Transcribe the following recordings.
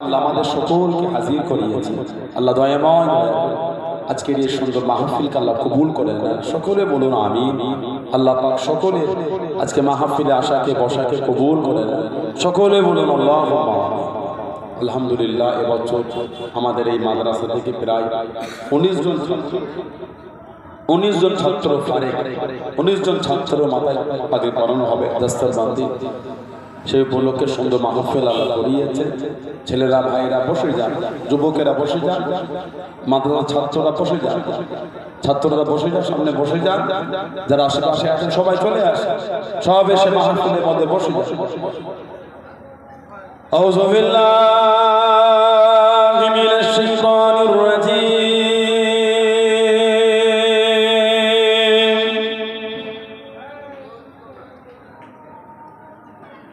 আল্লাহ আমাদের সকলকে হাজির করিয়েছে। আল্লাহ দয়াময় দয়া করে আজকের এই সুন্দর মাহফিলকে আল্লাহ কবুল করে নেন। সকলে বলুন আমিন। আল্লাহ পাক সকলে আজকে মাহফিলে আসাকে বসাকে কবুল করে নেন। সকলে বলুন আল্লাহুম্মা আমিন। আলহামদুলিল্লাহ, এবছর আমাদের এই মাদ্রাসা থেকে প্রায় 19 জন ছাত্র ফারেক, 19 জন ছাত্র মাথায় পাগড়ি পরানো হবে দস্তর বান্দি। সেই উপলক্ষে সুন্দর মাহফিল আল্লাহ করিয়েছে। ছেলেরা ভাইরা বসে যান, যুবকেরা বসে যান, মাদ্রাসার ছাত্ররা বসে যান, ছাত্ররা বসে যান, সামনে বসে যান। যারা আশেপাশে আছেন সবাই চলে আসে, সব এসে মাহফিলের মধ্যে বসে যান। আউযু বিল্লাহি মিনাশ শাইতানির রাজীম।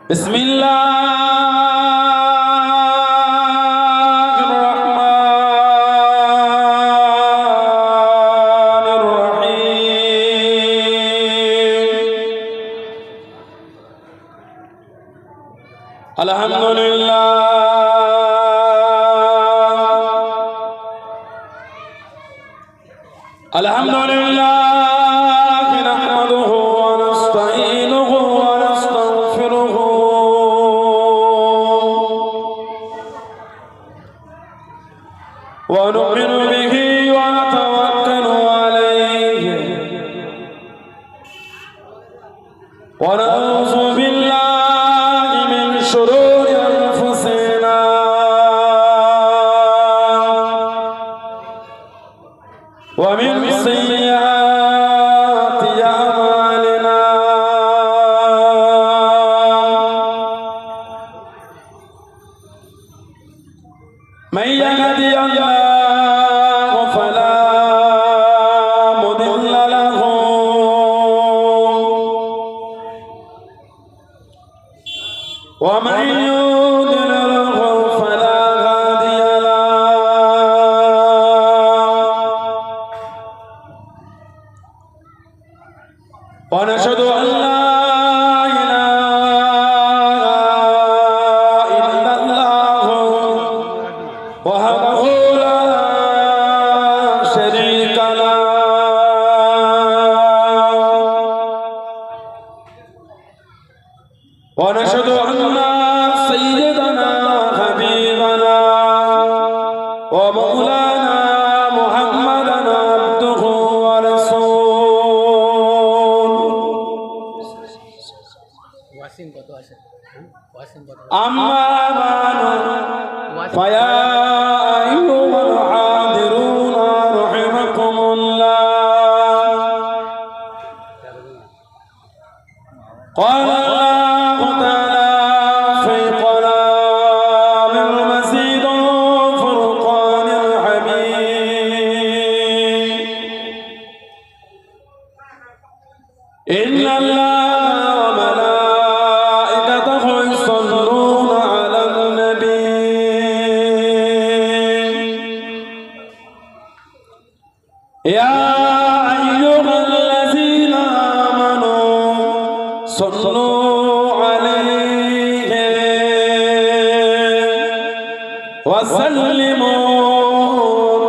বিসমিল্লাহির রহমানির রহিম। আলহামদুলিল্লাহ আলহামদুলিল্লাহ নাহমাদুহু ওয়া নাস্তাঈনুহু ওয়া নাস্তাগফিরুহু ওয়া নু'মিনু বিহি ওয়া নাতাওয়াক্কালু আলাইহি ওয়া নাউযু বিল্লাহি মিন শুরুরি আনফুসিনা ওয়া মিন সাইয়্যাতি আ'মালিনা। মান ইয়াহদিহিল্লাহু ফালা মুদিল্লা লাহু ওয়া মান ইউদ্লিলহু ফালা হাদিয়া লাহু। ওয়া নাশহাদু আন লা ইলাহা ইল্লাল্লাহু ওয়াহদাহু লা শারীকা লাহু ওয়া নাশহাদু আন্না সাইয়্যিদানা হাবিবানা ওয়া মাওলানা মুহাম্মাদান আবদুহু ওয়া রাসূলুহু। আম্মা বা'দু ফায়া আইয়ুহাল হাদিরুনা রাহিমাকুমুল্লাহ। قال الله تعالى في كلام المزيد فرقان الحميد. إن الله وملائكته يصلون على النبي يا أيها الذين آمنوا صلوا عليه وسلموا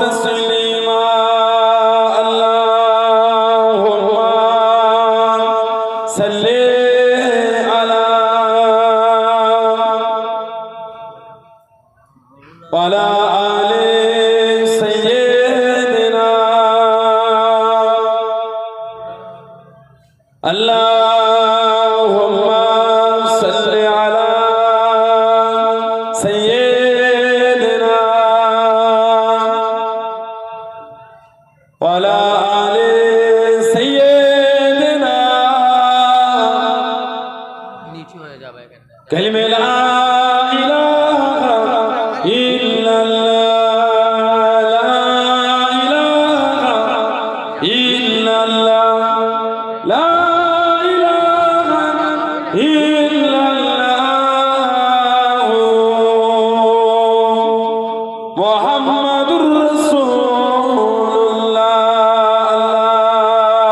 تسليما. اللهم صل على وعلى آل سيدنا. اللهم صل على سيدنا وعلى آل سيدنا. كلمة لا إله إلا الله، لا إله إلا الله، لا إله إلا الله محمد رسول الله.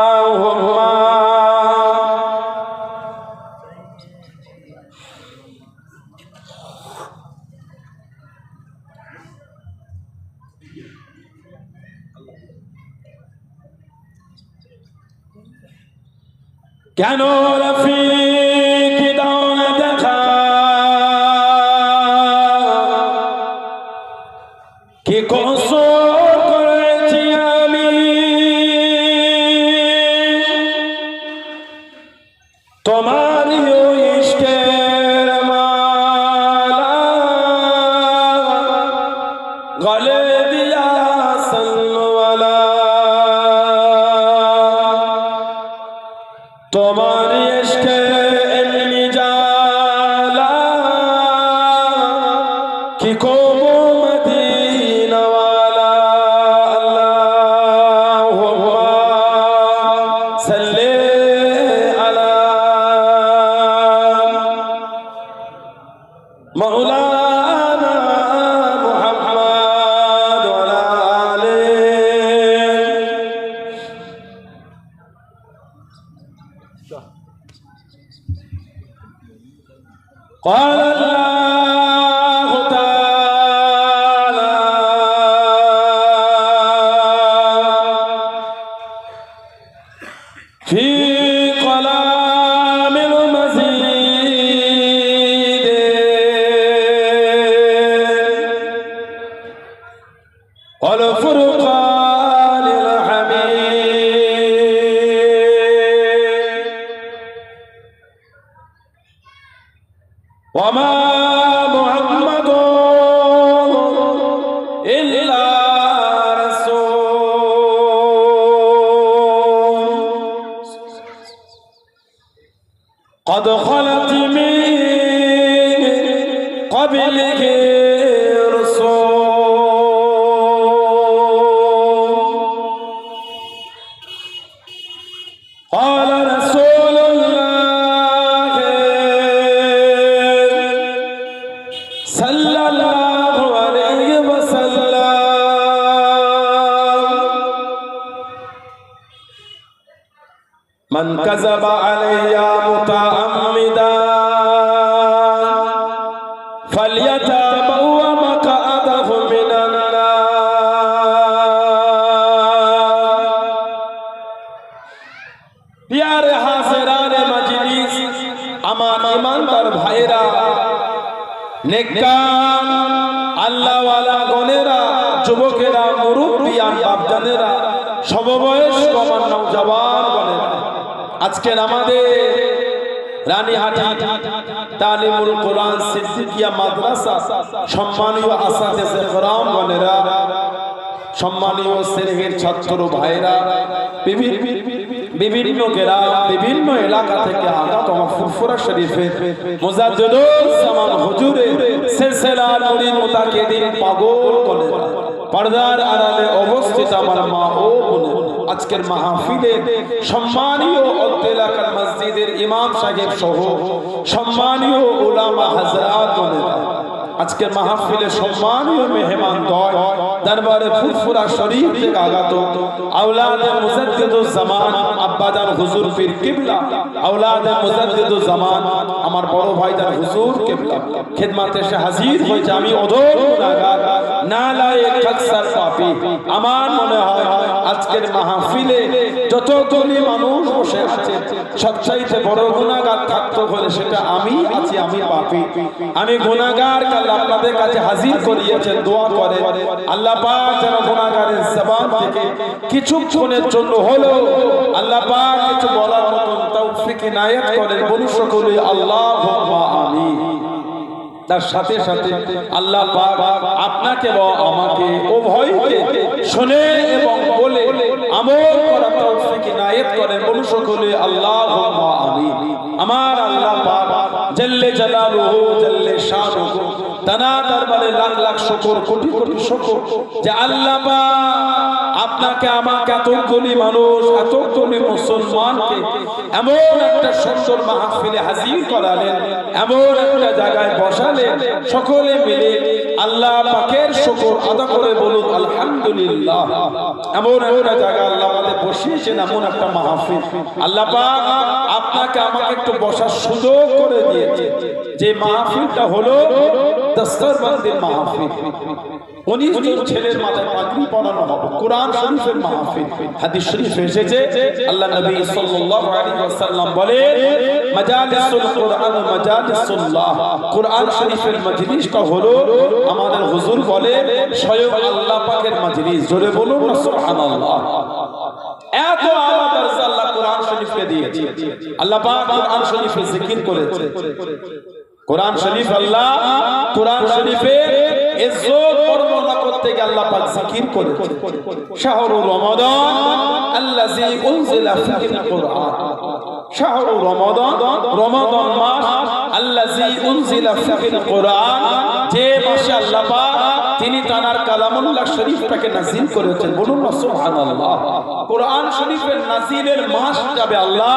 اللهم কেন রফিক দাও না দেখা, কি কসুর করেছি আমি তোমার ইশকের মালা গলে দিয়া সল্লওয়ালা, তোমার ইশকে এমনি জালা কি কবো মদিনাওয়ালা। আল্লাহুম্মা সাল্লি আলা মাওলানা মুহাম্মদ ওয়া আলা আলিহি। قال الله تعالى في كلام المزيد والفرقان الحميد وما محمد إلا رسول قد خلت من قبله رسول قال رسول الله صلى الله عليه وسلم من كذب علي متعمدا فليتبوأ مقعده من النار। प्यारे हाज़िराने मजलिस, আমার ইমানদার ভাইরা, নেককার আল্লাহ ওয়ালা গনেরা, যুবকেরা, মুরব্বিয়ান বাপজানেরা, সমবয়স্ক আমার নওজওয়ান গনেরা, আজকের আমাদের রানীহাটি তালিমুল কোরআন সিদ্দিকিয়া মাদ্রাসা সম্মানীয় আসাতিজে কেরাম গনেরা, সম্মানীয় স্নেহের ছাত্র ভাইরা, বিভিন্ন গ্রাম বিভিন্ন এলাকা থেকে আগত আমার ফুরফুরা শরীফের মুজাদ্দিদুল জামান হুজুরে সিলসিলার মুরিদ মুতাকিদিন পাগল গনেরা, পর্দার আড়ালে অবস্থিত আমার মা ও বোনেরা, আজকের মাহফিলে সম্মানীয় এলাকার মসজিদের ইমাম সাহেব সহ সম্মানীয় উলামা হযরত গনেরা, আজকের মাহফিলে সম্মানীয় মেহমান দয় দরবারে ফুরফুরা শরীফ থেকে আগত আওলাদে মুজাদ্দিদুল জামান আব্বাজান হুজুর পীর কিবলা, আওলাদে মুজাদ্দিদুল জামান আমার বড় ভাইজান হুজুর কিবলা খিদমতে এসে হাজির হয়েছে। আমি অধম গুনাহগার, নালায়েক, আকসার পাপী। আমার মনে হয় আজকের মাহফিলে যতগুলি মানুষ বসে আছে সবচাইতে বড় গুনাহগার থাকতো হলে সেটা আমি আছি, আমি পাপী, আমি গুনাহগার। আল্লাহ আপনাদের কাছে হাজির করিয়েছেন, দোয়া করে আল্লাহ পাক যেন গুনাহগারের জবান থেকে কিছুক্ষণের জন্য হলো আল্লাহ পাক কিছু বলার মতন তৌফিক ইনায়াত করেন। বলুন সকলে আল্লাহুম্মা আমিন। তার সাথে সাথে আল্লাহ পাক আপনাকে বা আমাকে উভয়কে শুনে এবং বলে আমল করার তৌফিক ইনায়াত করেন। বলুন সকলে আল্লাহুম্মা আমিন। আমার আল্লাহ পাক জাল্লে জালালুহু জাল্লে শানুহু তানা দরবারে লাখ লাখ শুকর, কোটি কোটি শুকর যে আল্লাহ পাক আপনাকে আমাকে এতগুলি মানুষ, এতগুলি মুসলমানকে এমন একটা সুন্দর মাহফিলে হাজির করালেন, এমন একটা জায়গায় বসালেন, সকলে মিলে আল্লাহ পাকের শুকর আদা করে বলুন আলহামদুলিল্লাহ। এমন একটা জায়গায় আল্লাহ আমাদের বসিয়েছেন, এমন একটা মাহফিল আল্লাহ পাক আপনাকে আমাকে একটু বসার সুযোগ করে দিয়েছে। যে মাহফিলটা হলো দস্তরবন্দির মাহফিল। 19 জন ছেলের মাথায় পাগড়ি পরানো হবে, কোরআন শরীফের মাহফিল। হাদিস শরীফে এসেছে আল্লাহ নবী সাল্লাল্লাহু আলাইহি ওয়াসাল্লাম বলে মাজালিসুল কোরআন মাজালিসুল্লাহ, কোরআন শরীফের মজলিসটা হলো আমাদের হুজুর বলে স্বয়ং আল্লাহ পাকের মজলিস। জোরে বলুন না সুবহানাল্লাহ। এত আলা দরজা আল্লাহ কোরআন শরীফে দিয়েছে। আল্লাহ পাক কোরআন শরীফে জিকির করেছে। কোরআন শরীফ আল্লাহ কোরআন শরীফে ইজ্জত বর্ণনা করতে গিয়ে আল্লাহ পাক জিকির করেছে। শাহরুর রমাদান আল্লাযী উনজিলা ফীহিল কুরআন, শাহরুর রমাদান, রমাদান মাস আল্লাযী উনজিলা ফীহিল কুরআন, যে মাসে আল্লাহ পাক তিনি তানার কালামুল্লাহ শরীফটাকে নাযিল করেছেন। বলুন না সুবহানাল্লাহ। কোরআন শরীফের নাযিলের মাস যাবে আল্লাহ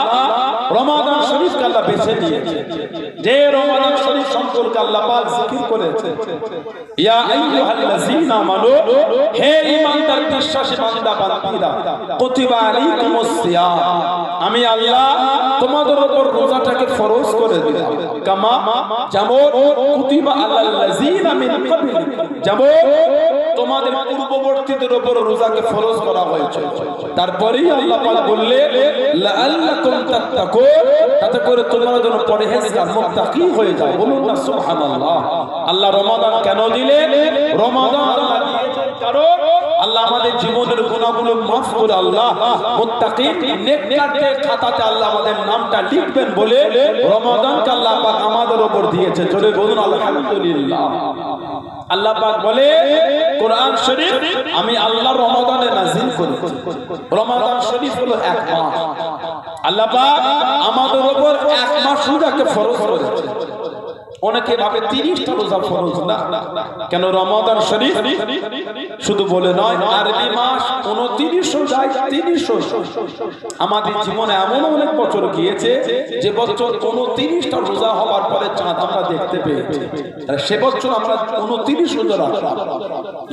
রমাদান শরীফকে আল্লাহ বেছে নিয়েছে। যে রমাদান শরীফ সম্পর্কে আল্লাহ পাক জিকির করেছে ইয়া আইয়ুহাল্লাযীনা আমানু, হে ঈমানদার বিশ্বাসী বান্দা বান্দীরা, কুতিবা আলাইকুমুস সিয়াম, আমি আল্লাহ তোমাদের উপর রোজাটাকে ফরজ করে দিলাম। কামা যেমন কুতিবা আলাল্লাযীনা মিন ক্বাবলিকুম, যেমন তোমাদের পূর্ববর্তীদের উপর রোজাকে ফরজ করা হয়েছে। তারপরেই আল্লাহ পাক বললেন লাআল্লাকুম তাত্তাকুন, তাতে করে তোমরা যেন পরহেজগার মুত্তাকি হয়ে যাও। বলুন না সুবহানাল্লাহ। আল্লাহ রমাদান কেন দিলেন? রমাদান আল্লাহ দিয়েছেন কারণ আল্লাহ আমাদের জীবনের গুনাহগুলো মাফ করে আল্লাহ মুত্তাকিন নেককারদের খাতাতে আল্লাহ আমাদের নামটা লিখবেন বলে রমাদানকে আল্লাহ পাক আমাদের উপর দিয়েছে। জোরে বলুন আলহামদুলিল্লাহ। আল্লাহ পাক বলে কোরআন শরীফ আমি আল্লাহ রমাদানে নাযিল করেছি। রমাদান শরীফ হলো এক মাস। আল্লাহ পাক আমাদের উপর এক মাস রোজাকে ফরজ করেছে। অনেকে ভাবে 30টা রোজা ফরজ না, কেন রমাদান শরীফ শুধু বলে নয়, আরবি মাস 29 যায় 30। আমাদের জীবনে এমন অনেক বছর গিয়েছে যে বছর 29টা রোজা হওয়ার পরে চাঁদ আমরা দেখতে পেয়েছি। তাহলে সে বছর আমরা 29 রোজা রাখলাম।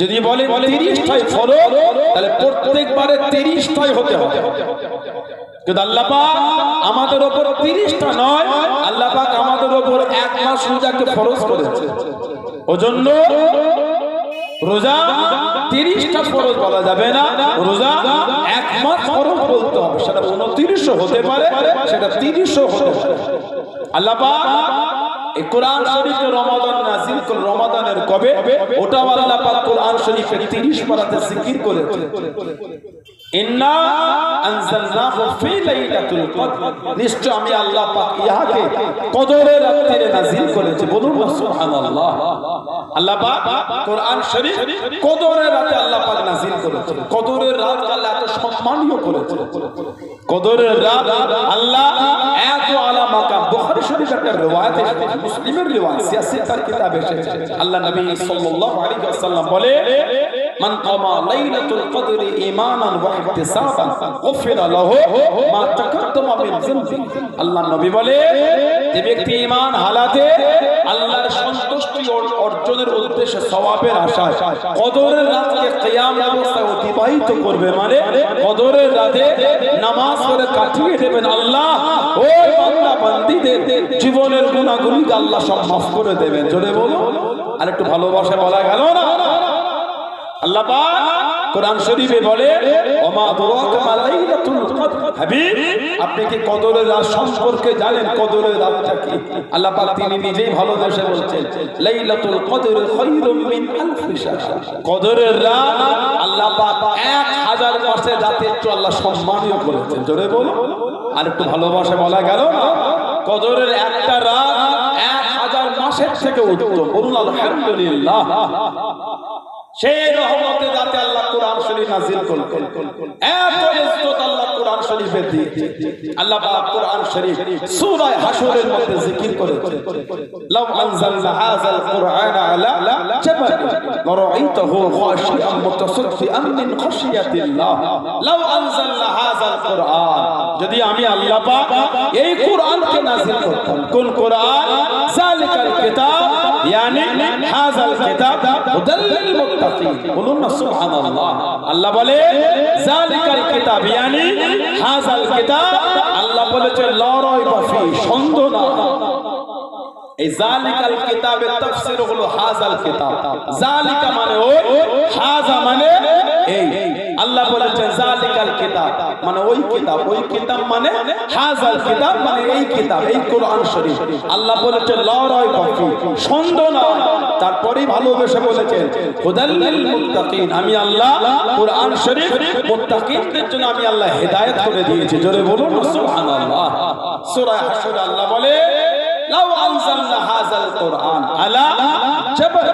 যদি বলে 30টাই ফরজ, তাহলে প্রত্যেকবারে 30টাই হতে হবে। কিন্তু আল্লাহ পাক আমাদের উপর 30টা নয়, আল্লাহ পাক আমাদের উপর এক মাস রোজাকে ফরজ করেছে। ওজন্য রোজা 30টা ফরজ বলা যাবে না, রোজা এক মাস ফরজ বলতে হবে। সেটা 29 হতে পারে, সেটা 30 হতে পারে। আল্লাহ পাক এই কোরআন শরীফে রমাদান নাযিল করে, রমাদানের কবে ওটাও আল্লাহ পাক কোরআন শরীফে 30 পারাতে জিকির করেছে। ইন্না আনজালনাহু ফি লাইলাতুল কদর, নিশ্চয় আমি আল্লাহ পাক ইহাকে কদরের রাতে নাযিল করেছি। বলুন না সুবহানাল্লাহ। আল্লাহ পাক কোরআন শরীফ কদরের রাতে আল্লাহ পাক নাযিল করেছে। কদরের রাত আল্লাহ এত সম্মানীয় করেছে। কদরের রাত আল্লাহ এত আলা মাকাম। বুখারী শরীফ একটা riwayat এসেছে, মুসলিমের riwayat, সিয়াসতের কিতাবে এসেছে। আল্লাহ নবী সাল্লাল্লাহু আলাইহি ওয়াসাল্লাম বলে মান কামা লাইলাতুল কদরি ঈমানান ওয়া ইহতিসাবান গুফিরা লাহু মা তাকাদ্দামা মিন যামবি। আল্লাহ নবী বলে যে ব্যক্তি ঈমান হালাতে আল্লাহর সন্তুষ্টি অর্জনের উদ্দেশ্যে সওয়াবের আশায় কদরের রাতকে কিয়াম অবস্থায় অতিবাহিত করবে, মানে কদরের রাতে নামাজ পড়ে কাটিয়ে দেবেন, আল্লাহ ওই বান্দা বান্দীদের জীবনের গুনাহগুলি আল্লাহ সব মাফ করে দেবেন। জোরে বলো, আর একটু ভালোবাসা বলা গেল না? আল্লাহ পাক কোরআন শরীফে বলে ওমা আদরাকা মা লাইলাতুল কদর। হাবিব, আপনি কি কদরের রাত সম্পর্কে জানেন? কদরের রাতটা কি? আল্লাহ পাক তিনি নিজেই ভালোবেসে বলছেন লাইলাতুল কদর খায়রুম মিন আলফি শাহর। কদরের রাত আল্লাহ পাক 1000 মাসের রাতের চেয়ে আল্লাহ সম্মানীয় করেছেন। জোরে বলো, আর একটু ভালোবাসা বলা গেল না? কদরের একটা রাত 1000 মাসের থেকে উত্তম। বলুন আলহামদুলিল্লাহ। সেই রহমতের রাতে আল্লাহ কোরআন শরীফ নাযিল করলেন। এত ইজ্জত আল্লাহ কোরআন শরীফে দিয়েছে। আল্লাহ পাক কোরআন শরীফ সূরা হাশরের মধ্যে জিকির করেছে লাউ আনজালনা হাযাল কুরআনা আলা জাবাল লারাআইতাহু খাশিআন মুতাসাদ্দিআন মিন খাশিয়াতিল্লাহ। লাউ আনজালনা হাযাল কুরআন, যদি আমি আল্লাহ পাক এই কোরআনকে নাযিল করতাম। কোন কোরআন? যালিকাল কিতাব, ইয়ানি হাযাল কিতাব হুদাল লিল মুত্তাকিন। বলুন না সুবহানাল্লাহ। আল্লাহ বলে যালিকাল কিতাব, ইয়ানি হাযাল কিতাব। আল্লাহ বলেছে লা রাইবা ফি, সন্দেহ না। এই জালিকাল কিতাবের তাফসীর হলো হাযাল কিতাব। জালিকা মানে ওই, হাযা মানে এই। আল্লাহ বলেছেন জালিকাল কিতাব মানে ওই কিতাব, ওই কিতাব মানে হাযাল কিতাব মানে এই কিতাব, এই কোরআন শরীফ। আল্লাহ বলেছেন লা রাইবা ফি, সন্দেহ নয়। তারপরেই ভালোবেসে বলেছেন হুদাল লিল মুত্তাকিন, আমি আল্লাহ কোরআন শরীফ মুত্তাকিনদের জন্য আমি আল্লাহ হেদায়েত করে দিয়েছি। জোরে বলুন সুবহানাল্লাহ। সূরা হাশর আল্লাহ বলে লাউ আনজালনা হাযাল কুরআন আলা জাবাল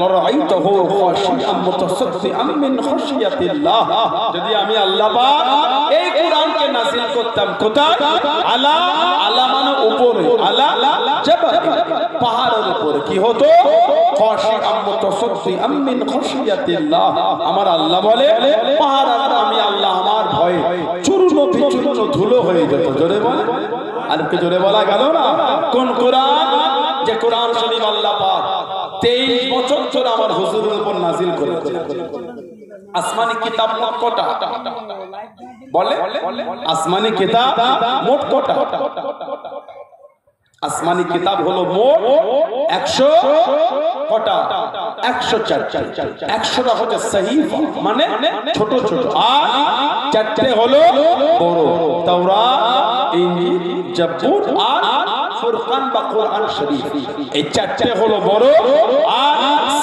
লারাআইতাহু খাশিয়াম মুতাসাদ্দিআম মিন খাশিয়াতিল্লাহ, যদি আমি আল্লাহ পাক এই কোরআনকে নাযিল করতাম কোথায়? আলা, আলা মানে উপরে, আলা জাবাল পাহাড়ের উপরে, কি হতো? খাশিয়াম মুতাসাদ্দিআম মিন খাশিয়াতিল্লাহ। আমার আল্লাহ বলে পাহাড় আমি আল্লাহ আমার ভয়ে চূর্ণ বিচূর্ণ ধুলো হয়ে যেত। জোরে বলে, আর কি জোরে বলা গেল না? কোন কোরআন? যে কোরআন শরীফ আল্লাহ পাক 23 বছর ধরে আমার হুজুরের উপর নাযিল করেছে। আসমানি কিতাব মোট কটা বলে? আসমানি কিতাব মোট কটা? আসমানি কিতাব হলো মোট 100 কটা? 104। 100টা হচ্ছে সহিফা মানে ছোট ছোট, আর 4টে হলো বড়, তাওরাত, ইনজিল, জাবুর আর ফুরকান বা কোরআন শরীফ। এই 4টে হলো বড় আর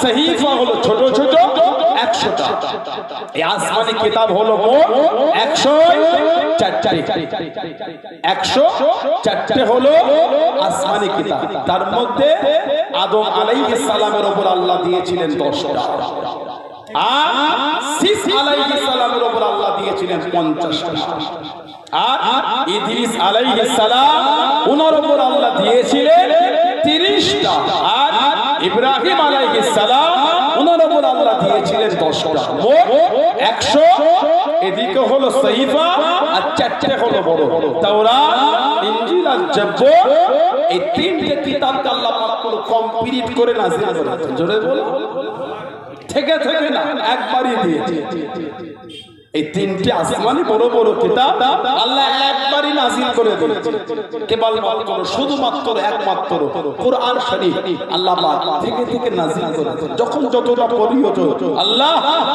সহিফা হলো ছোট ছোট 100টা। এই আসমানি কিতাব হলো মোট 104। 104টে হলো আসমানি কিতাব। তার মধ্যে আদম আলাইহিস সালামের উপর আল্লাহ দিয়েছিলেন 10টা, আর শীস আলাইহিস সালামের উপর আল্লাহ দিয়েছিলেন 50টা, আর ইদ্রিস আলাইহিস সালাম ওনার উপর আল্লাহ দিয়েছিলেন 30টা, আর ইব্রাহিম আলাইহিস সালাম ওনার উপর আল্লাহ দিয়েছিলেন 10টা। মোট 100। এদিকে হলো সহিফা আর 4টে হলো বড়, তাওরাত, ইনজিল আর জাবুর। এই 3টে কিতাবকে আল্লাহ পাক পুরো কমপ্লিট করে নাযিল করেছেন। জোরে বলো, থেকে থেকে না, একবারই দিয়েছে। এই 3টে আসমানি বড় বড় কিতাব আল্লাহ একবারই নাযিল করে দিয়েছে। কেবল মাত্র শুধুমাত্র একমাত্র কোরআন শরীফ আল্লাহ পাক থেকে থেকে নাযিল করেছেন। যখন যতটা প্রয়োজন আল্লাহ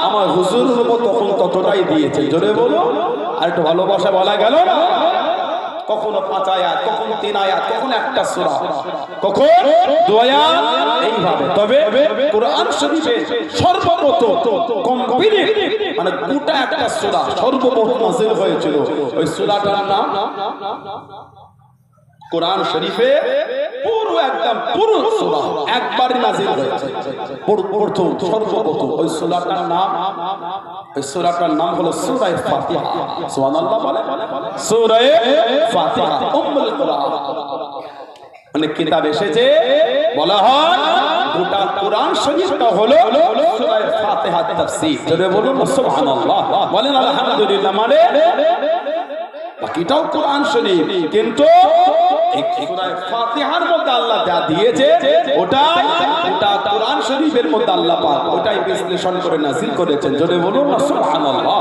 আমার হুজুরের উপর তখন ততটাই দিয়েছে। জোরে বলো, আর একটু ভালোবাসা বলা গেল না? কখনো 5 আয়াত, কখনো 3 আয়াত, কখনো একটা সূরা, কখনো 2 আয়াত, এইভাবে। তবে কোরআন শরীফে সর্বপ্রথম কমপ্লিট মানে গোটা একটা সূরা সর্বপ্রথম নাযিল হয়েছিল। ওই সূরাটার নাম কোরআন শরীফে পুরো একদম পুরো সূরা একবারই নাযিল হয়েছে। প্রথম সর্বপ্রথম ওই সূরাটার নাম হলো সূরা ফাতিহা। সুবহানাল্লাহ বলে, সূরা ফাতিহা উম্মুল কুরআন। মানে কিতাব এসেছে বলা হয় গোটা কোরআন শরীফটা হলো সূরা ফাতিহা তাফসীর। জোরে বলুন সুবহানাল্লাহ, বলেন আলহামদুলিল্লাহ। মানে বাকিটাও কোরআন শরীফ, কিন্তু সূরা ফাতিহার মধ্যে আল্লাহ যা দিয়েছে ওটাই গোটা কোরআন শরীফের মধ্যে আল্লাহ পাক ওটাই বিশ্লেষণ করে নাযিল করেছেন। জোরে বলুন সুবহানাল্লাহ।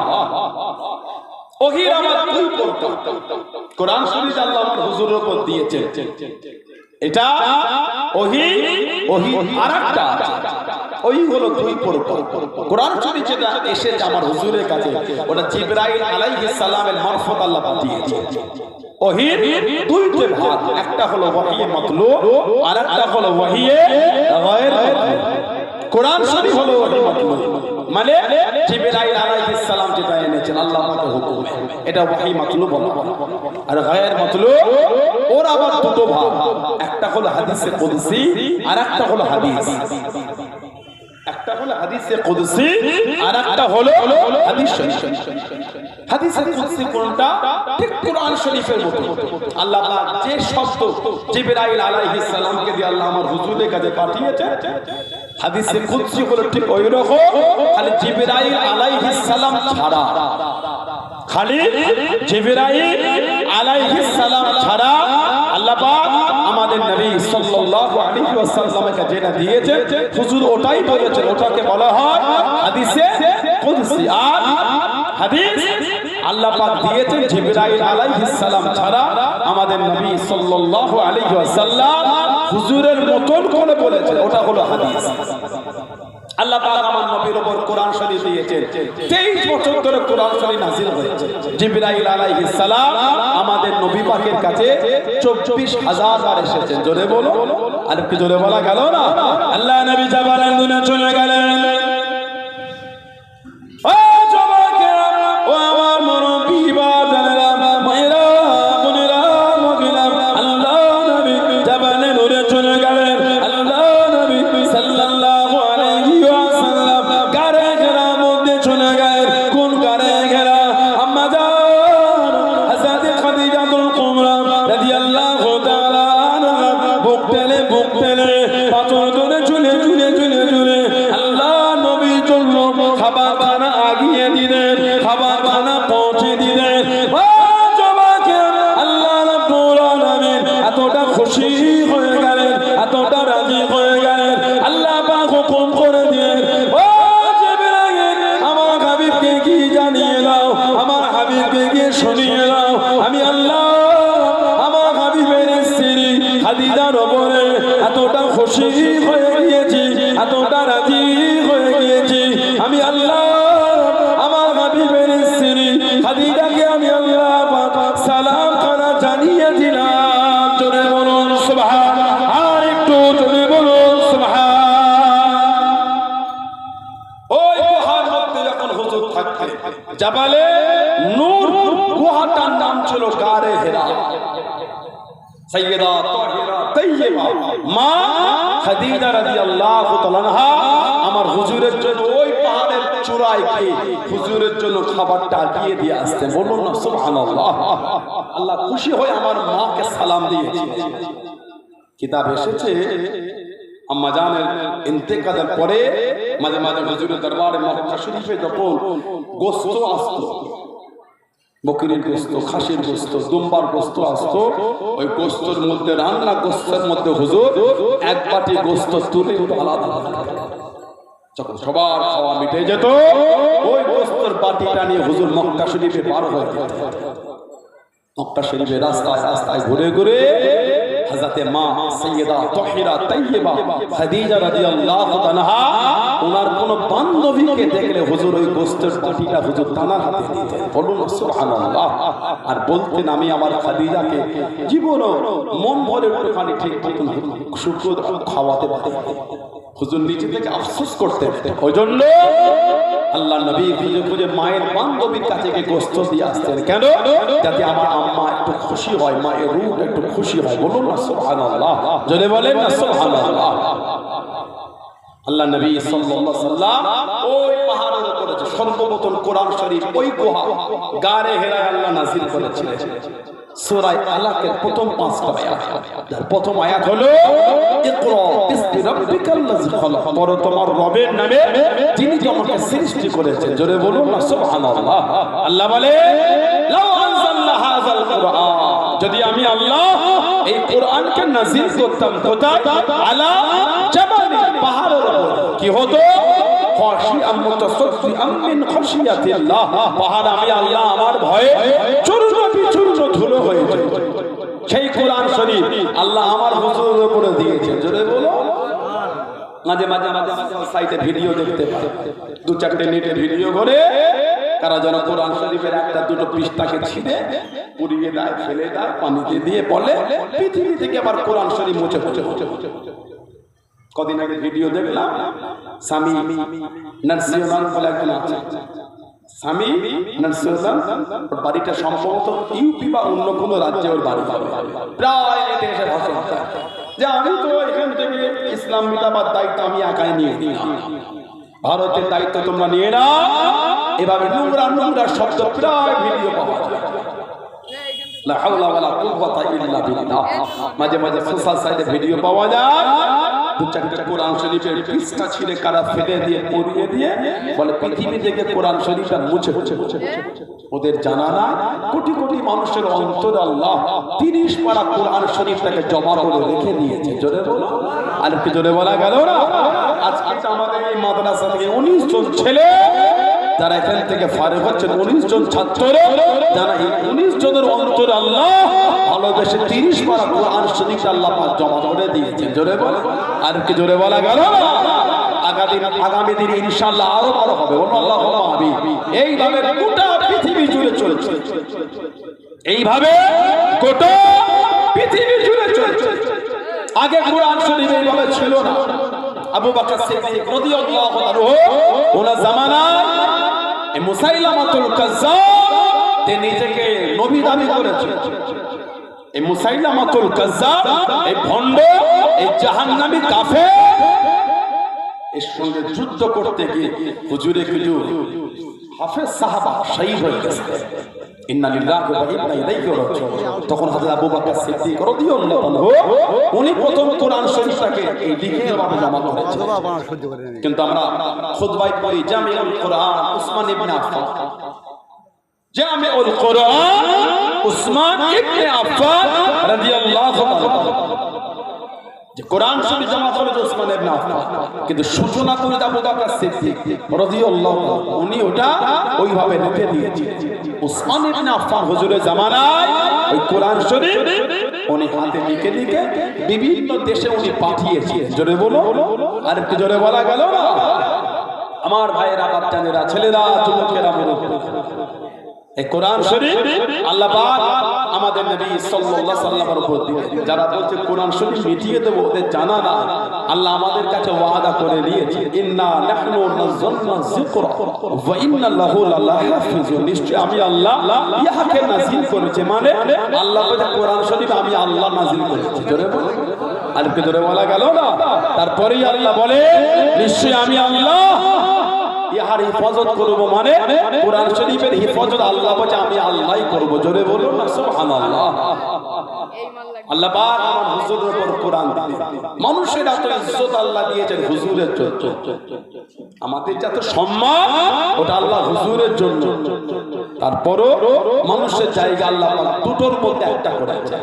ওহীর আমার দুই প্রকার, কোরআন শরীফ আল্লাহ আমার হুজুরের উপর দিয়েছেন। এটা ওহী, ওহী আরেকটা, ওই হলো দুই প্রকার। কোরআন শরীফ যেটা এসেছে আমার হুজুরের কাছে ওটা জিবরাইল আলাইহিস সালামের মারফত আল্লাহ পাঠিয়েছে। ওহীর দুইটা ভাগ, একটা হলো ওহী মাতলুব আর একটা হলো ওহী গায়র মাতলুব। কোরআন শরীফ হলো ওহী মাতলুব, মানে জিবরাইল আলাইহিস সালাম যেটা এনেছেন আল্লাহ পাকের হুকুমে, এটা ওহী মাতলুব বলা হয়। আর গায়র মাতলুব ওর আবার দুটো ভাগ, একটা হলো হাদিসে কুদসি আর একটা হলো হাদিস। একটা হলো হাদিসে কুদসি আর একটা হলো হাদিস শরীফ। হাদিসে কুদসি কোনটা? ঠিক কোরআন শরীফের মতো আল্লাহ পাক যে শব্দ জিবরাইল আলাইহিস সালামকে দিয়ে আল্লাহ আমার হুজুরের কাছে পাঠিয়েছে, হাদিসে কুদসি হলো ঠিক ওই রকম, খালি জিবরাইল আলাইহিস সালাম ছাড়া, খালি জিবরাইল আলাইহিস সালাম ছাড়া আল্লাহ পাক আমাদের নবী সাল্লাল্লাহু আলাইহি ওয়াসাল্লামকে যেটা দিয়েছে হুজুর ওটাই বলেছেন, ওটাকে বলা হয় হাদিসে কুদসি। আর হাদিস আল্লাহ পাক দিয়েছেন জিবরাইল আলাইহিস সালাম ছাড়া আমাদের নবী সাল্লাল্লাহু আলাইহি ওয়াসাল্লাম হুজুরের মতন করে বলেছেন, ওটা হলো হাদিস। আল্লাহ পাক আমার নবীর উপর কোরআন শরীফ দিয়েছেন, 23 বছর ধরে কোরআন শরীফ নাযিল হয়েছে। জিবরাইল আলাইহিস সালাম আমাদের নবী পাকের কাছে 24,000 বার এসেছেন। জোরে বলো, আর কি জোরে বলা গেল না? আল্লাহ নবী জাবালের দুনিয়া চলে গেলেন। ও জবাকেরা, ও আমার মুরব্বি বাজানেরা, মায়েরা, বোনেরা, মহিলা, আল্লাহ নবী জাবালের দুনিয়া চলে গেলেন। আল্লাহ নবী সাল্লাল্লাহু আলাইহি ওয়াসাল্লাম গারে ঘেরা মধ্যে চলে গেলেন। কোন গারে ঘেরা? আম্মা জান হযরত খাদিজাতুল কুবরা রাদিয়াল্লাহু তাআলা আনহা বুক টেনে পাথর ধরে ঝুলে আল্লাহ নবীর জন্য খাবার খানা আগিয়ে দিলেন, খাবার খানা পৌঁছে দিলেন। আল্লাহ রাব্বুল আলামিন এতটা খুশি হয়ে গেলেন, এতটা রাজি হয়ে গেলেন, আল্লাহ পাক হুকুম করে দিলেন, ও জিবরাইল আমার হাবিবকে কি জানিয়ে দাও, আমার হাবিবকে কি শুনিয়ে দাও, আমি আল্লাহ আমার হাবিবের স্ত্রী খাদিজার উপরে এতটা খুশি হয়ে গিয়েছি, এতটা রাজি হয়ে গিয়েছি, আমি আল্লাহ আমার হাবিবের স্ত্রী খাদিজাকে আমি আল্লাহ পাক সালাম খানা জানিয়ে দিলাম। জোরে বলুন সুবহান, আর একটু জোরে বলুন সুবহান। ওই গুহার মধ্যে যখন হুজুর থাকতেন, জাবালে নূর গুহাটার নাম ছিল গারে হেরা। সাইয়্যিদা তাহিরা তাইয়্যিবা মা খাদিজা রাদিয়াল্লাহু তাআলা আনহা আমার হুজুরের জন্য ওই পাহাড়ের চূড়ায় গিয়ে হুজুরের জন্য খাবারটা আগিয়ে দিয়ে আসতেন। বলুন না সুবহানাল্লাহ। আল্লাহ খুশি হয়ে আমার মাকে সালাম দিয়েছে। কিতাব এসেছে আম্মা জানের ইন্তেকালের পরে মাঝে মাঝে হুজুরের দরবারে মক্কা শরীফে যখন গোশত আসতো, বকরির গোশত, খাসির গোশত, দুম্বার গোশত আসতো, ওই গোশতের মধ্যে রান্না গোশতের মধ্যে হুজুর এক বাটি গোশত তুলে আলাদা যখন সবার খাওয়া মিটে যেত, ওই গোশতের বাটিটা নিয়ে হুজুর মক্কা শরীফে বার হয়ে যেত। মক্কা শরীফে রাস্তায় রাস্তায় ঘুরে ঘুরে হযরতে মা সাইয়্যিদা তাহিরা তাইয়্যিবা খাদিজা রাদিয়াল্লাহু তাআলা ওনার কোন বান্ধবীকে দেখলে হুজুর ওই গোশতের বাটিটা হুজুর তানার হাতে দিতেন। বলুন সুবহানাল্লাহ। আর বলতেন আমি আমার খাদিজাকে জীবনও মন ভরে একটুখানি ঠিক মতন শুকর খাওয়াতে পারি। হুজুর নিজে থেকে আফসোস করতেন। ওই জন্য আল্লাহ নবী খুঁজে খুঁজে মায়ের বান্ধবীর কাছে গিয়ে গোশত দিয়ে আসতেন। কেন? যাতে আমার আম্মা একটু খুশি হয়, মায়ের রূহ একটু খুশি হয়। বলুন না সুবহানাল্লাহ, জোরে বলেন না সুবহানাল্লাহ। আল্লাহ নবী সাল্লাল্লাহু আলাইহি সাল্লাম ওই পাহাড়ের উপরে সর্বপ্রথম কোরআন শরীফ ওই গুহা গারে হেরায় আল্লাহ নাযিল করেছিলেন। সূরা আলাকের প্রথম 5টা আয়াত। যার প্রথম আয়াত হলো ইকরা বিসমি রাব্বিকাল্লাযী খালাক, পড়ো তোমার রবের নামে যিনি তোমাকে সৃষ্টি করেছেন। জোরে বলুন না সুবহানাল্লাহ। আল্লাহ বলে লাউ আনজালনা হাযাল কুরআন, যদি আমি আল্লাহ এই কোরআনকে নাযিল করতাম কোথায়? আলা জাবালি, পাহাড়ের উপর, কি হতো? খাশিআম মুতাসাদ্দিআম মিন খাশিয়াতিল্লাহ, পাহাড় আমি আল্লাহ আমার ভয়ে চূর্ণ বিচূর্ণ ধুলো হয়ে যেত। সেই কোরআন শরীফ আল্লাহ আমার হুজুরের উপরে দিয়েছেন। জোরে বলো। মাঝে মাঝে সাইটে ভিডিও দেখতে পাই, 2-4টে নেটে ভিডিও করে কারা যেন কোরআন শরীফের একটা দুটো পৃষ্ঠাকে ছিঁড়ে পুড়িয়ে দেয়, ফেলে দেয়, পানিতে দিয়ে বলে পৃথিবী থেকে আবার কোরআন শরীফ মুছে মুছে মুছে মুছে। কদিন আগে ভিডিও দেখলাম, স্বামী নার্সিওনাল বলে একজন আছে, স্বামী নার্সিওনাল, ওর বাড়িটা সম্ভবত ইউপি বা অন্য কোনো রাজ্যে ওর বাড়ি হবে। প্রায় এটা এসে ভাষণ যে আমি তো এখান থেকে ইসলাম মিটাবার দায়িত্ব আমি একাই নিয়ে নিই, ভারতের দায়িত্ব তোমরা নিয়ে না। এভাবে নোংরা নোংরা শব্দ প্রায় ভিডিও পাওয়া যায়। লা হাওলা ওয়ালা কুওয়াতা ইল্লা বিল্লাহ। মাঝে মাঝে সোশ্যাল সাইটে ভিডিও পাওয়া যায়, 2-4টে কোরআন শরীফের পৃষ্ঠা ছিঁড়ে কারা ফেলে দিয়ে পড়িয়ে দিয়ে বলে পৃথিবী থেকে কোরআন শরীফটা মুছে মুছে মুছে। ওদের জানা না কোটি কোটি মানুষের অন্তর আল্লাহ 30 পারা কোরআন শরীফটাকে জমা করে রেখে দিয়েছে। জোরে বলো, আর কি জোরে বলা গেল না? আজকে আমাদের এই মাদ্রাসা থেকে 19 জন ছেলে যারা এখান থেকে ফারেক হচ্ছেন 19 জন ছাত্র, যারা এই 19 জনের অন্তরে আল্লাহ ভালোবেসে 30 পারা কোরআন শরীফ আল্লাহ পাক জমা করে দিয়েছেন। জোরে বল, আর কি জোরে বলা গেল না? আগামী দিনে ইনশাআল্লাহ আরো বড় হবে। আল্লাহুম্মা আমিন। এইভাবে গোটা পৃথিবী জুড়ে চলছে, এইভাবে গোটা পৃথিবী জুড়ে চলছে। আগে কোরআন শরীফ এইভাবে ছিল না। আবু বকর সিদ্দিক রাদিয়াল্লাহু আনহু ওনার জামানায় এই মুসাইলামাতুল কাজ্জাব তিনি নিজেকে নবী দাবি করেছেন। এই মুসাইলামাতুল কাজ্জাব, এই ভণ্ড, এই জাহান্নামী কাফের, এর সঙ্গে যুদ্ধ করতে গিয়ে হুজুরে কিছু হাফেজ সাহাবা শহীদ হয়ে গেছে। ইন্না লিল্লাহি ওয়া ইন্না ইলাইহি রাজিউন। তখন হযরত আবু বকর সিদ্দিক রাদিয়াল্লাহু আনহু উনি প্রথম কোরআন শরীফটাকে এই লিখিতভাবে জমা করেছেন। কিন্তু আমরা খুতবায় পড়ি জামিউল কোরআন উসমান ইবনে আফফান, জামিউল কোরআন উসমান ইবনে আফফান রাদিয়াল্লাহু আনহু, যে কোরআন শরীফ জমা করেছে উসমান ইবনে আফফান, কিন্তু সূচনা করে আবু বকর সিদ্দিক রাদিয়াল্লাহু আনহু উনি ওটা ওইভাবে লিখে দিয়েছিলেন। উসমান ইবনে আফফান হুজুরের জামানায় ওই কোরআন শরীফ উনি হাতে লিখে লিখে বিভিন্ন দেশে উনি পাঠিয়েছিলেন। জোরে বলো, আর একটু জোরে বলা গেল না? আমার ভাইয়েরা, বাচ্চারা, ছেলেরা, যুবকেরা, মুরব্বীরা, এই কোরআন শরীফ আল্লাহ পাক আমাদের নবী সাল্লাল্লাহু আলাইহি ওয়াসাল্লামের উপর দিয়েছেন। যারা বলছে কোরআন শরীফ মিটিয়ে দেব, ওদের জানা না আল্লাহ আমাদের কাছে ওয়াদা করে নিয়েছে, ইন্না নাহনু নাযালনা যিকরা ওয়া ইন্না লাহু লাহাফিজুন। নিশ্চয় আমি আল্লাহ ইহাকে নাযিল করেছি, মানে আল্লাহ বলে কোরআন শরীফ আমি আল্লাহ নাযিল করেছি। জোরে বলে, আর কি জোরে বলা গেল না? তারপরেই আল্লাহ বলে নিশ্চয় আমি আল্লাহ ইহার হিফাজত করব, মানে কোরআন শরীফের হিফাজত আল্লাহ বলে আমি আল্লাহই করব। জোরে বলুন না সুবহানাল্লাহ। আল্লাহ পাক আমার হুজুরের উপর কোরআন দিয়েছেন। মানুষের এত ইজ্জত আল্লাহ দিয়েছেন হুজুরের জন্য, আমাদের যত সম্মান ওটা আল্লাহ হুজুরের জন্য। তারপরও মানুষের জায়গা আল্লাহ পাক দুটোর মধ্যে একটা করেছে,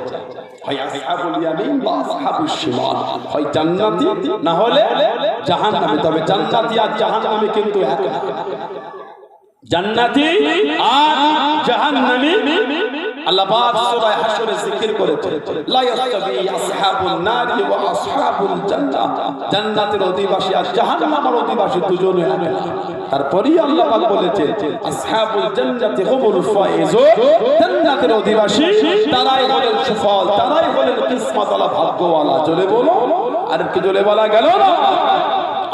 হয় আসহাবুল ইয়ামিন বা আসহাবুশ শিমাল, হয় জান্নাতি না হলে জাহান্নামী। তবে জান্নাতি আর জাহান্নামী কিন্তু এক না। জান্নাতি আর জাহান্নামী আল্লাহ পাক সূরা হাশরে জিকির করেছে, লা ইয়াসতাবি আসহাবুন নারি ওয়া আসহাবুল জান্নাহ। জান্নাতের অধিবাসী আর জাহান্নামের অধিবাসী দুজনে এক না। তারপরেই আল্লাহ পাক বলেছে আসহাবুল জান্নাতি হুমুল ফায়েজুন। জান্নাতের অধিবাসী তারাই হলেন সুফল, তারাই হলেন কিসমতওয়ালা, ভাগ্যওয়ালা। জোরে বলো, আর কি জোরে বলা গেল না?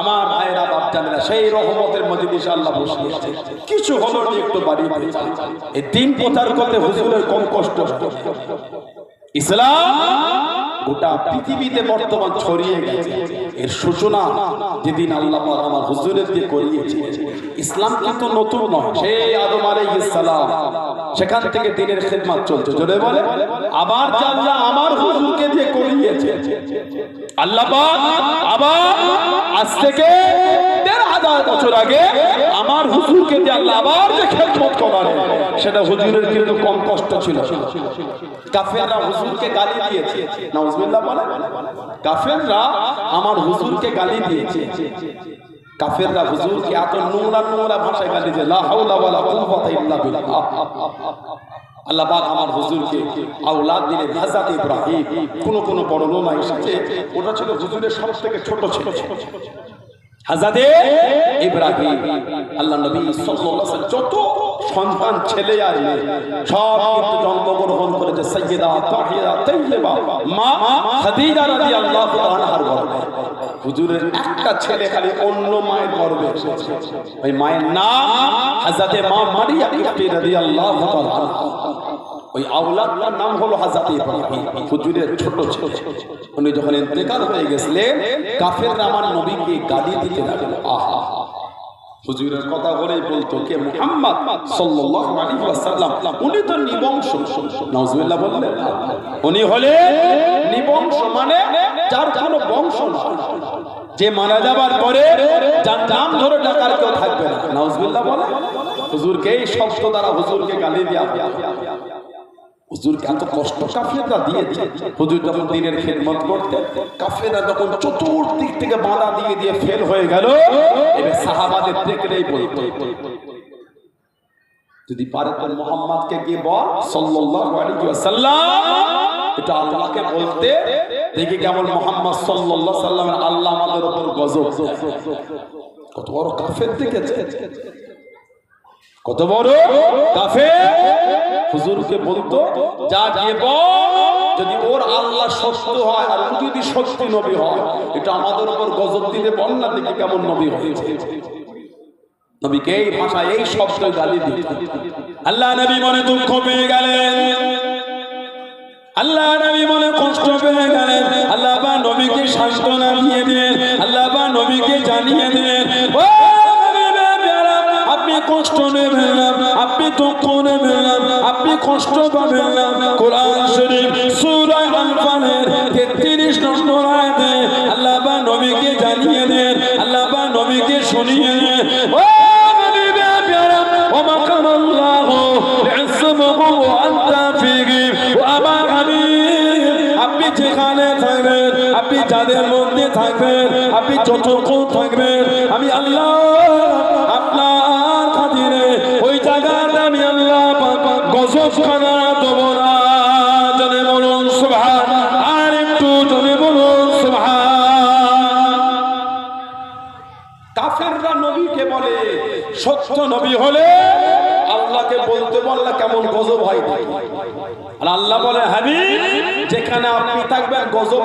আমার ভাইয়েরা, বাচ্চারা, সেই রহমতের মজলিস আল্লাহ বসিয়েছে। কিছু হলো একটু বাড়িয়ে দিয়েছে। এই দিন প্রচার করতে হুজুরের কম কষ্ট। ইসলাম গোটা পৃথিবীতে বর্তমান ছড়িয়ে গেছে। এর সূচনা যেদিন আল্লাহ পাক আমার হুজুরের দিয়ে করিয়েছে। ইসলাম কিন্তু নতুন নয়, সেই আদম আলাইহিস সালাম সেখান থেকে দিনের খিদমত চলছে। জোরে বলে, আবার আল্লাহ আমার হুজুরকে দিয়ে করিয়েছে। আল্লাহ পাক আবার আজ থেকে ১৩,০০০ বছর আগে আমার হুজুরকে দিয়ে আল্লাহ আবার যে খিদমত করালেন, সেটা হুজুরের কিন্তু কম কষ্ট ছিল। কাফেররা হুজুরকে গালি দিয়েছে, নাউজুবিল্লাহ বলে। কাফেররা আমার হুজুরকে গালি দিয়েছে। কাফেররা হুজুরকে এত নোংরা নোংরা ভাষায় গালি দিয়ে, লা হাওলা ওয়ালা কুওয়াতা ইল্লা বিল্লাহ। আল্লাহ পাক আমার হুজুরকে আওলাদ দিলেন হযরত ইব্রাহিম। কোন বর্ণনা এসেছে ওটা ছিল হুজুরের সবথেকে ছোট ছেলে হযরত ইব্রাহিম। আল্লাহ নবী সাল্লাল্লাহু আলাইহি ওয়াসাল্লাম যত সন্তান ছেলে আর মেয়ে সব কিন্তু জন্মগ্রহণ করেছে সাইয়্যিদা তাহিরা তাইয়্যিবা মা খাদিজা রাদিয়াল্লাহু তাআলা আনহার গর্ভে। হুজুরের একটা ছেলে খালি অন্য মায়ের গর্ভে এসেছে, ওই মায়ের নাম হযরত মা মারিয়া কিবতি রাদিয়াল্লাহু তাআলা আনহা। ওই আওলাদটার নাম হলো হযরত ইব্রাহিম, হুজুরের ছোট ছেলে। উনি যখন ইন্তেকাল হয়ে গেছিলেন, কাফেররা আমার নবীকে গালি দিতে লাগলো। আহা, হুজুরের কথা বলেই বলতো কে মুহাম্মদ সাল্লাল্লাহু আলাইহি ওয়াসাল্লাম, উনি তো নিবংশ। নাউজুবিল্লাহ বললেন, উনি হলেন নিবংশ, মানে যার কোনো বংশ না, যে মারা যাবার পরে যার নাম ধরে ডাকার কেউ থাকবে না। নাউজুবিল্লাহ বলে। হুজুরকে এই শব্দ দ্বারা হুজুরকে গালি দেওয়া হয়। হুজুরকে এত কষ্ট কাফেররা দিয়েছে। হুজুর যখন দিনের খিদমত করতেন, কাফেররা যখন চতুর্দিক থেকে বাধা দিয়ে দিয়ে ফেল হয়ে গেল, এবার সাহাবাদের দেখলেই বলতো যদি পারে তো মুহাম্মদকে গিয়ে বল সাল্লাল্লাহু আলাইহি ওয়াসাল্লাম, এটা আল্লাহকে বলতে দেখি কেমন মুহাম্মদ সাল্লাল্লাহু আলাইহি ওয়াসাল্লামের আল্লাহ আমাদের উপর গজব। কত বড় কাফের দেখেছে, কত বড় কাফের। হুজুরকে বলতো যা গিয়ে বল যদি ওর আল্লাহ সত্য হয় আর ও যদি সত্যি নবী হয়, এটা আমাদের উপর গজব দিতে বল না, দেখি কেমন নবী হয়েছে। নবীকে এই ভাষায় এই শব্দ গালি দিত। আল্লাহ নবী মনে দুঃখ পেয়ে গেলেন, আল্লাহ নবী মনে কষ্ট পেয়ে গেলেন। আল্লাহ বা নবীকে সান্ত্বনা দিয়ে দিলেন, আল্লাহ বা নবীকে জানিয়ে দিলেন আপনি কষ্ট নেবেন না, আপনি দুঃখ নেবেন না, আপনি কষ্ট পাবেন না। কোরআন শরীফ সূরা আনফালের 33 নম্বর আয়াতে আল্লাহ বা নবীকে জানিয়ে দেন, আল্লাহ বা নবীকে শুনিয়ে দেন। ও নবী প্যারা ও মাকাল্লাহু লি'সমাহু ওয়া আনতা ফীহি ওয়া আমা আপনি যেখানে থাকবেন, আপনি যাদের মধ্যে থাকবেন, আপনি যতক্ষণ থাকবেন, আমি আল্লাহ আপনার খাতিরে ওই জায়গাটা আমি আল্লাহ গজব খানা দেব না। জনে বলুন সুবহান, আর একটু জনে বলুন সুবহান। কাফেররা নবীকে বলে সত্য নবী হলে আল্লাহকে বলতে বললে কেমন গজব হয়। আর আল্লাহ বলে হাবিব যেখানে আপনি থাকবেন গজব